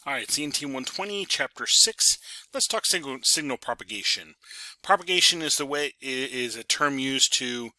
Alright, CNT120, Chapter 6. Let's talk signal propagation. Propagation is a term used to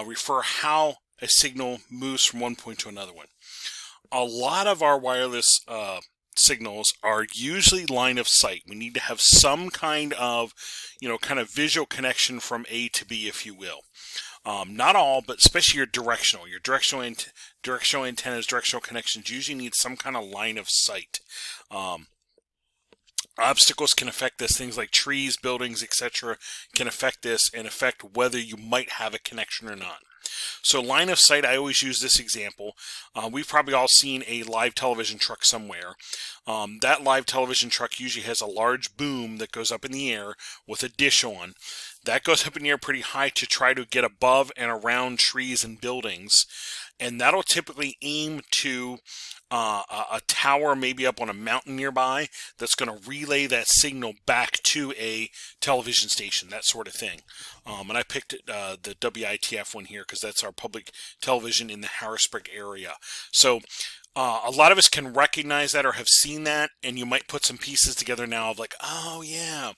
refer how a signal moves from one point to another one. A lot of our wireless signals are usually line of sight. We need to have some kind of visual connection from A to B, if you will. Not all, but especially your directional. Your directional antennas, directional connections usually need some kind of line of sight. Obstacles can affect this. Things like trees, buildings, etc. can affect this and affect whether you might have a connection or not. So line of sight, I always use this example. We've probably all seen a live television truck somewhere. That live television truck usually has a large boom that goes up in the air with a dish on. That goes up in the air pretty high to try to get above and around trees and buildings. And that'll typically aim to a tower maybe up on a mountain nearby that's going to relay that signal back to a television station, that sort of thing. And I picked the WITF one here because that's our public television in the Harrisburg area. So a lot of us can recognize that or have seen that, and you might put some pieces together now of like, oh yeah,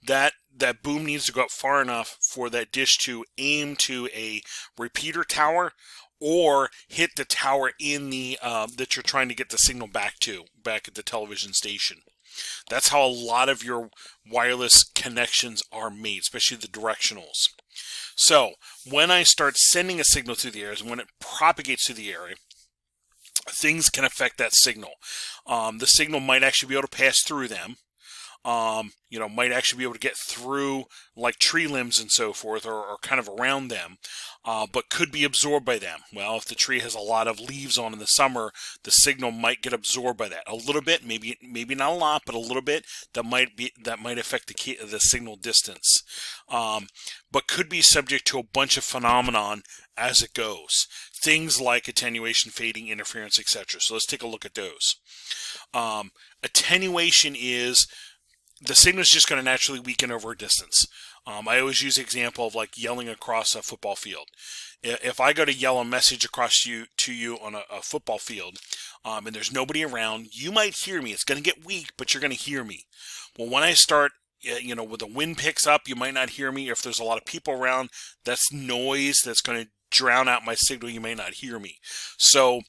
that boom needs to go up far enough for that dish to aim to a repeater tower or hit the tower in the that you're trying to get the signal back at the television station. That's how a lot of your wireless connections are made, especially the directionals. So when I start sending a signal through the air, when it propagates through the air, things can affect that signal. The signal might actually be able to pass through them. Might actually be able to get through like tree limbs and so forth, or kind of around them, but could be absorbed by them. Well, if the tree has a lot of leaves on in the summer, the signal might get absorbed by that a little bit, maybe not a lot, but a little bit. That might affect the signal distance, but could be subject to a bunch of phenomenon as it goes. Things like attenuation, fading, interference, etc. So let's take a look at those. Attenuation is the signal is just going to naturally weaken over a distance. I always use the example of like yelling across a football field. If I go to yell a message across to you on a football field, and there's nobody around, you might hear me. It's going to get weak, but you're going to hear me. Well, when I start, when the wind picks up, you might not hear me. If there's a lot of people around, that's noise that's going to drown out my signal. You may not hear me. So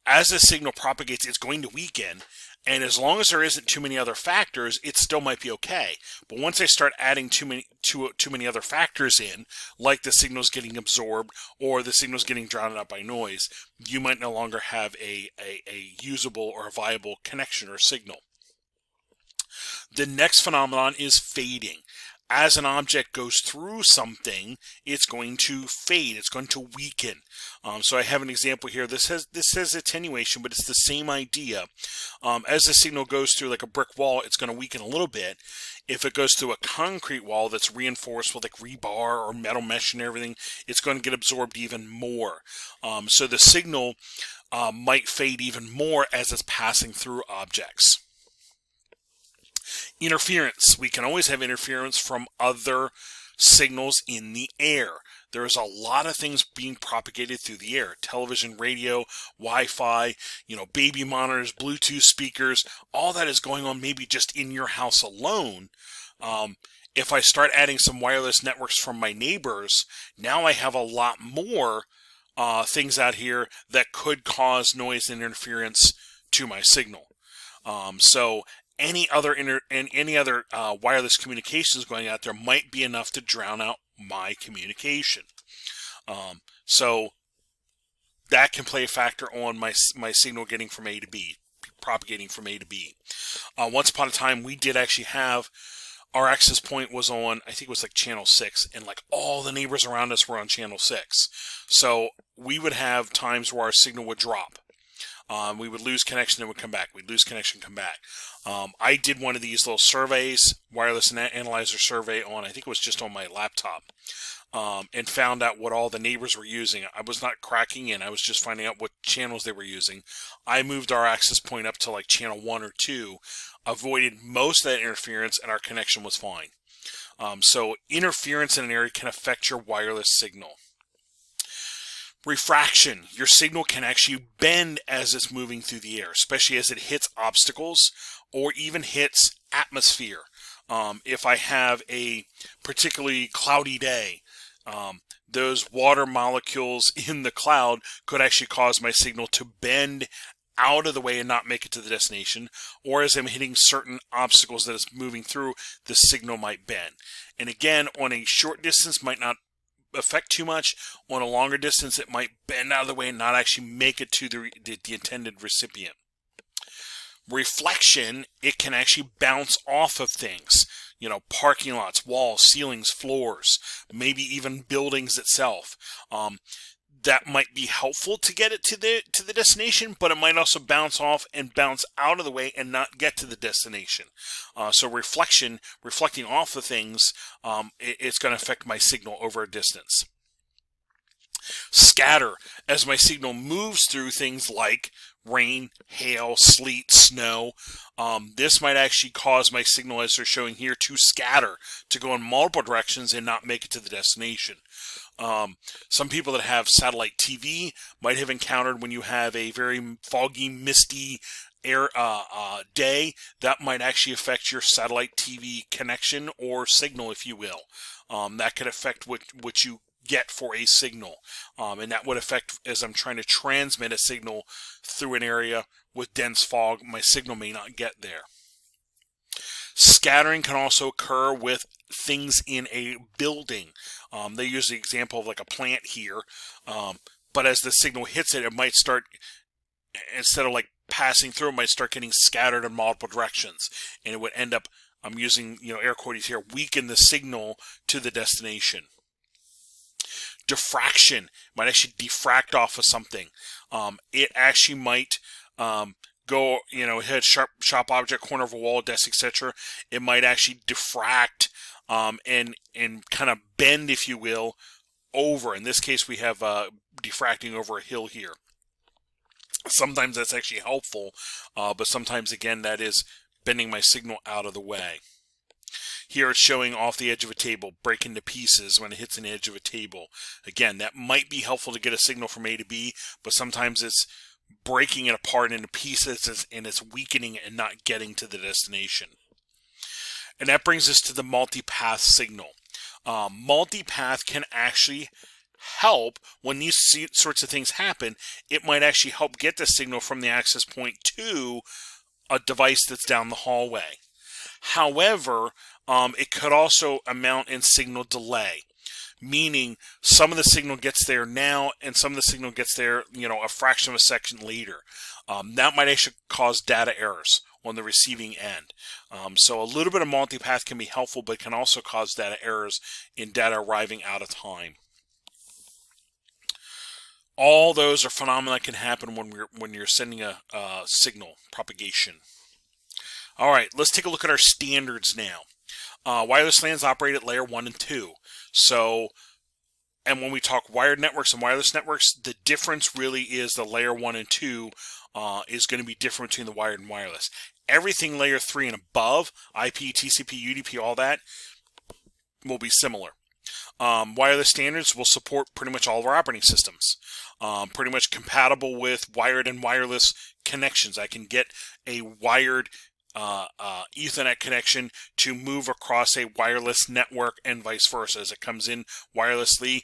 as the signal propagates, it's going to weaken. And as long as there isn't too many other factors, it still might be okay. But once I start adding too many other factors in, like the signal's getting absorbed or the signal's getting drowned out by noise, you might no longer have a usable or a viable connection or signal. The next phenomenon is fading. As an object goes through something, it's going to fade. It's going to weaken. So I have an example here. This says attenuation, but it's the same idea. As the signal goes through like a brick wall, it's going to weaken a little bit. If it goes through a concrete wall that's reinforced with like rebar or metal mesh and everything, it's going to get absorbed even more. So the signal might fade even more as it's passing through objects. Interference. We can always have interference from other signals in the air. There's a lot of things being propagated through the air. Television, radio, Wi-Fi, baby monitors, Bluetooth speakers, all that is going on maybe just in your house alone. If I start adding some wireless networks from my neighbors, now I have a lot more things out here that could cause noise and interference to my signal. So any other wireless communications going out there might be enough to drown out my communication. So that can play a factor on my signal getting from A to B, propagating from A to B. Once upon a time, we did actually have our access point was on, I think it was like channel 6, and like all the neighbors around us were on channel 6. So we would have times where our signal would drop. We would lose connection and would come back. We'd lose connection, come back. I did one of these little surveys, wireless analyzer survey on, I think it was just on my laptop, and found out what all the neighbors were using. I was not cracking in. I was just finding out what channels they were using. I moved our access point up to like channel 1 or 2, avoided most of that interference, and our connection was fine. So interference in an area can affect your wireless signal. Refraction. Your signal can actually bend as it's moving through the air, especially as it hits obstacles or even hits atmosphere. If I have a particularly cloudy day, those water molecules in the cloud could actually cause my signal to bend out of the way and not make it to the destination, or as I'm hitting certain obstacles that it's moving through, the signal might bend. And again, on a short distance might not affect too much. On a longer distance, it might bend out of the way and not actually make it to the intended recipient. Reflection, it can actually bounce off of things, parking lots, walls, ceilings, floors, maybe even buildings itself. That might be helpful to get it to the destination, but it might also bounce off and bounce out of the way and not get to the destination. So reflecting off of things, it's going to affect my signal over a distance. Scatter, as my signal moves through things like rain, hail, sleet, snow. This might actually cause my signal, as they're showing here, to scatter, to go in multiple directions and not make it to the destination. Some people that have satellite TV might have encountered when you have a very foggy, misty air day, that might actually affect your satellite TV connection or signal, if you will. That could affect what you get for a signal, and that would affect, as I'm trying to transmit a signal through an area with dense fog, my signal may not get there. Scattering can also occur with things in a building. They use the example of like a plant here, but as the signal hits it, it might start, instead of like passing through, it might start getting scattered in multiple directions, and it would end up, I'm using air quotes here, weaken the signal to the destination. Diffraction might actually diffract off of something. It actually might go, hit sharp object, corner of a wall, desk, etc. It might actually diffract and kind of bend, if you will, over. In this case, we have diffracting over a hill here. Sometimes that's actually helpful, but sometimes, again, that is bending my signal out of the way. Here it's showing off the edge of a table, break into pieces when it hits an edge of a table. Again, that might be helpful to get a signal from A to B, but sometimes it's breaking it apart into pieces and it's weakening it and not getting to the destination. And that brings us to the multipath signal. Multipath can actually help when these sorts of things happen. It might actually help get the signal from the access point to a device that's down the hallway. However, it could also amount in signal delay, meaning some of the signal gets there now and some of the signal gets there, a fraction of a second later. That might actually cause data errors on the receiving end. So a little bit of multipath can be helpful, but can also cause data errors in data arriving out of time. All those are phenomena that can happen when you're sending a signal propagation. All right, let's take a look at our standards now. Wireless LANs operate at layer 1 and 2. And when we talk wired networks and wireless networks, the difference really is the layer 1 and 2 is going to be different between the wired and wireless. Everything layer 3 and above, IP, TCP, UDP, all that, will be similar. Wireless standards will support pretty much all of our operating systems. Pretty much compatible with wired and wireless connections. I can get a wired Ethernet connection to move across a wireless network and vice versa. As it comes in wirelessly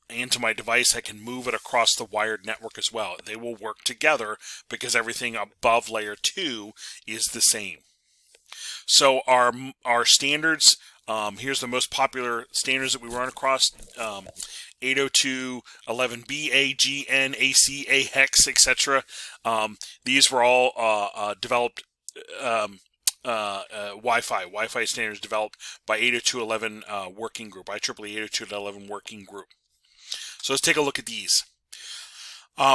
into my device, I can move it across the wired network as well. They will work together because everything above layer 2 is the same. So our standards, here's the most popular standards that we run across. 802.11b, A, G, N, AC, A, hex, etc. These were all developed Wi-Fi standards developed by 802.11 working group, IEEE 802.11 working group. So let's take a look at these.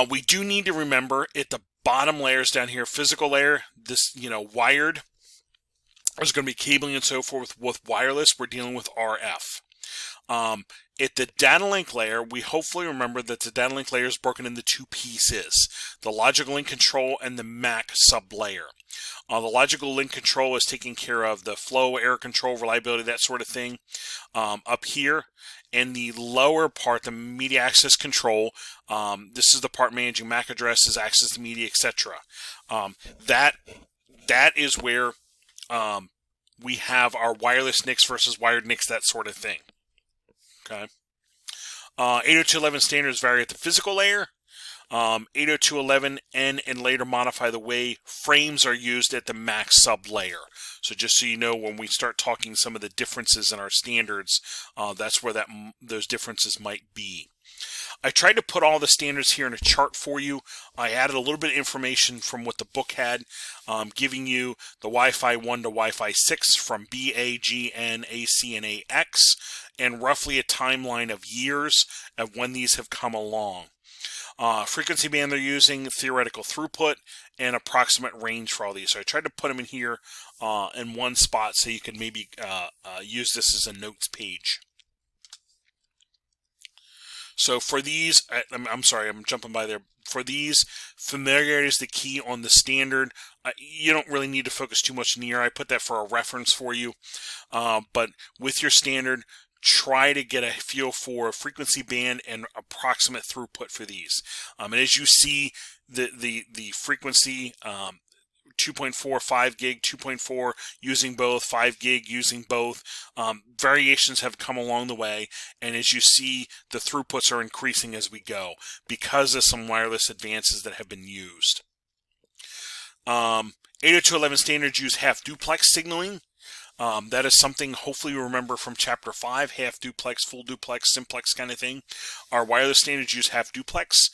We do need to remember at the bottom layers down here, physical layer, this, wired. There's going to be cabling and so forth. With wireless, we're dealing with RF. At the data link layer, we hopefully remember that the data link layer is broken into two pieces, the logical link control and the MAC sublayer. The logical link control is taking care of the flow, error control, reliability, that sort of thing up here. And the lower part, the media access control, this is the part managing MAC addresses, access to media, etc. That is where we have our wireless NICs versus wired NICs, that sort of thing. Okay. 802.11 standards vary at the physical layer. 802.11n and later modify the way frames are used at the MAC sub layer. So just so you know, when we start talking some of the differences in our standards, that's where those differences might be. I tried to put all the standards here in a chart for you. I added a little bit of information from what the book had, giving you the Wi-Fi 1 to Wi-Fi 6 from B, A, G, N, A, C, and A, X, and roughly a timeline of years of when these have come along. Frequency band they're using, theoretical throughput, and approximate range for all these. So I tried to put them in here in one spot so you can maybe use this as a notes page. So for these, I'm sorry, I'm jumping by there. For these, familiarity is the key on the standard. You don't really need to focus too much in here. I put that for a reference for you. But with your standard, try to get a feel for frequency band and approximate throughput for these. And as you see, the frequency 2.4, 5 gig, 2.4 using both, 5 gig using both. Variations have come along the way, and as you see, the throughputs are increasing as we go because of some wireless advances that have been used. 802.11 standards use half duplex signaling. That is something hopefully you remember from Chapter 5, half duplex, full duplex, simplex kind of thing. Our wireless standards use half duplex.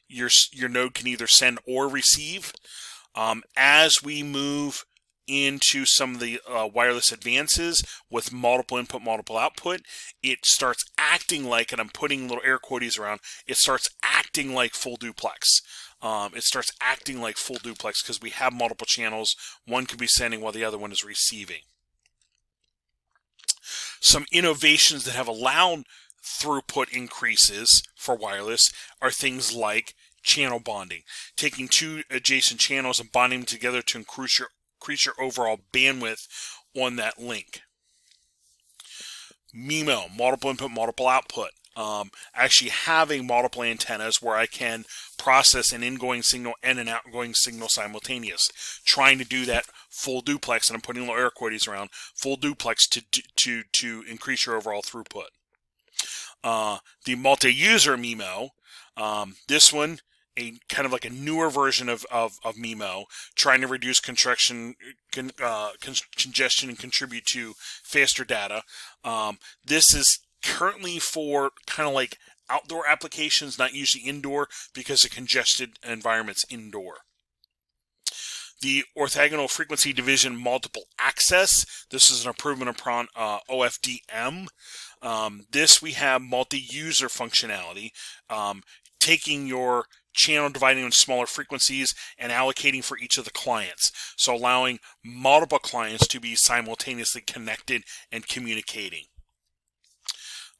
Your node can either send or receive. As we move into some of the wireless advances with multiple input, multiple output, it starts acting like, and I'm putting little air quotes around, it starts acting like full duplex. It starts acting like full duplex because we have multiple channels. One could be sending while the other one is receiving. Some innovations that have allowed throughput increases for wireless are things like channel bonding, taking two adjacent channels and bonding them together to increase your overall bandwidth on that link. MIMO, multiple input, multiple output. Actually having multiple antennas where I can process an ingoing signal and an outgoing signal simultaneous. Trying to do that full duplex, and I'm putting little air quotes around, full duplex to increase your overall throughput. The multi-user MIMO, this one, a kind of like a newer version of MIMO, trying to reduce congestion and contribute to faster data. This is currently for kind of like outdoor applications, not usually indoor because of congested environments indoor. The orthogonal frequency division multiple access. This is an improvement upon OFDM. This we have multi-user functionality, taking your channel, dividing into smaller frequencies and allocating for each of the clients. So allowing multiple clients to be simultaneously connected and communicating.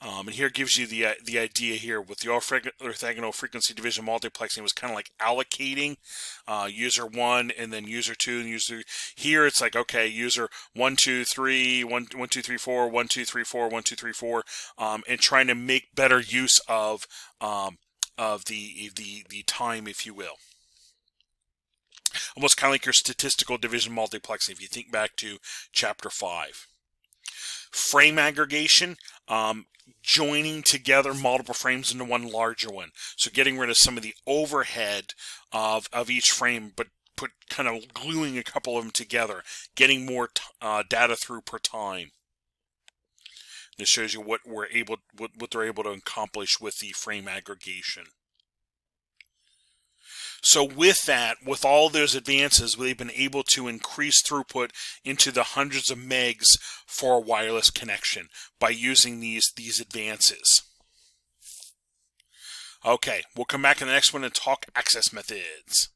And here it gives you the idea here with the orthogonal frequency division multiplexing. It was kind of like allocating user 1 and then user 2 and user. Here it's like, okay, user 1 2 3 1 1 2 3 4 1 2 3 4 1 2 3 4, and trying to make better use of the time, if you will. Almost kind of like your statistical division multiplexing if you think back to Chapter 5. Frame aggregation, joining together multiple frames into one larger one. So getting rid of some of the overhead of each frame, but kind of gluing a couple of them together, getting more data through per time. This shows you what they're able to accomplish with the frame aggregation. So with that, with all those advances, they've been able to increase throughput into the hundreds of megs for a wireless connection by using these advances. Okay, we'll come back in the next one and talk access methods.